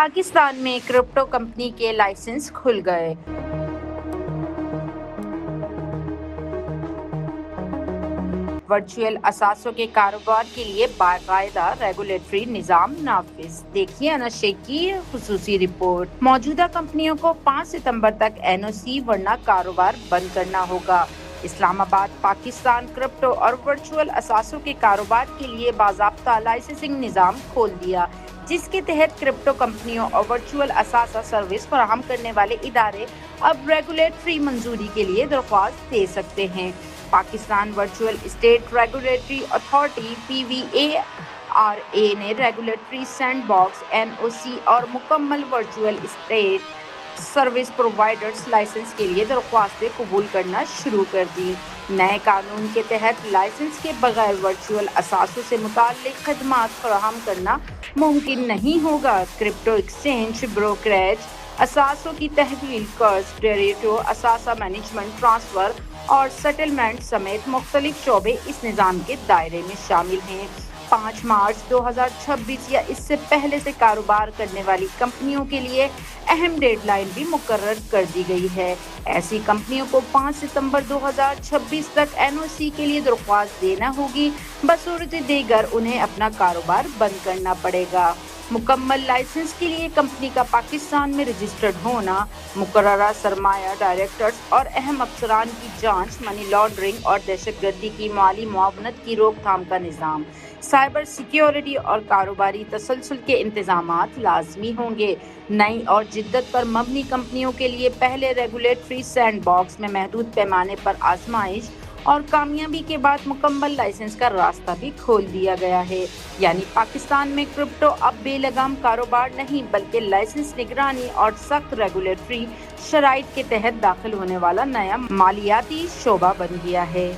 پاکستان میں crypto company کے licence کھل گئے۔ ورچوئل اثاثوں کے کاروبار کے لیے باقاعدہ ریگولیٹری نظام نافذ۔ دیکھیے انس شیخ کی خصوصی رپورٹ۔ موجودہ کمپنیوں کو 5 ستمبر تک NOC ورنہ کاروبار بند کرنا ہوگا۔ اسلام آباد پاکستان کرپٹو اور ورچوئل اثاثوں کے کاروبار کے لیے باضابطہ لائسنسنگ نظام کھول دیا، جس کے تحت کرپٹو کمپنیوں اور ورچوئل اثاثہ سروس فراہم کرنے والے ادارے اب ریگولیٹری منظوری کے لیے درخواست دے سکتے ہیں۔ Pakistan virtual asset regulatory authority PVARA نے ریگولیٹری سینڈ باکس NOC اور مکمل virtual asset service providers license کے لیے درخواستیں قبول کرنا شروع کر دی۔ نئے قانون کے تحت لائسنس کے بغیر ورچوئل اثاثوں سے متعلق خدمات فراہم کرنا ممکن نہیں ہوگا۔ کرپٹو ایکسچینج، بروکریج، اثاثوں کی تحویل، قرض، ڈیریٹو، اثاثہ مینجمنٹ، ٹرانسفر اور سیٹلمنٹ سمیت مختلف شعبے اس نظام کے دائرے میں شامل ہیں۔ 5 مارچ 2026 یا اس سے پہلے سے کاروبار کرنے والی کمپنیوں کے لیے اہم ڈیڈ لائن بھی مقرر کر دی گئی ہے۔ ایسی کمپنیوں کو 5 ستمبر 2026 تک NOC کے لیے درخواست دینا ہوگی، بصورت دیگر انہیں اپنا کاروبار بند کرنا پڑے گا۔ مکمل لائسنس کے لیے کمپنی کا پاکستان میں رجسٹرڈ ہونا، مقررہ سرمایہ ڈائریکٹرز اور اہم افسران کی جانچ، منی لانڈرنگ اور دہشت گردی کی مالی معاونت کی روک تھام کا نظام، سائبر سیکیورٹی اور کاروباری تسلسل کے انتظامات لازمی ہوں گے۔ نئی اور جدت پر مبنی کمپنیوں کے لیے پہلے ریگولیٹری سینڈ باکس میں محدود پیمانے پر آزمائش اور کامیابی کے بعد مکمل لائسنس کا راستہ بھی کھول دیا گیا ہے۔ یعنی پاکستان میں کرپٹو اب بے لگام کاروبار نہیں بلکہ لائسنس، نگرانی اور سخت ریگولیٹری شرائط کے تحت داخل ہونے والا نیا مالیاتی شعبہ بن گیا ہے۔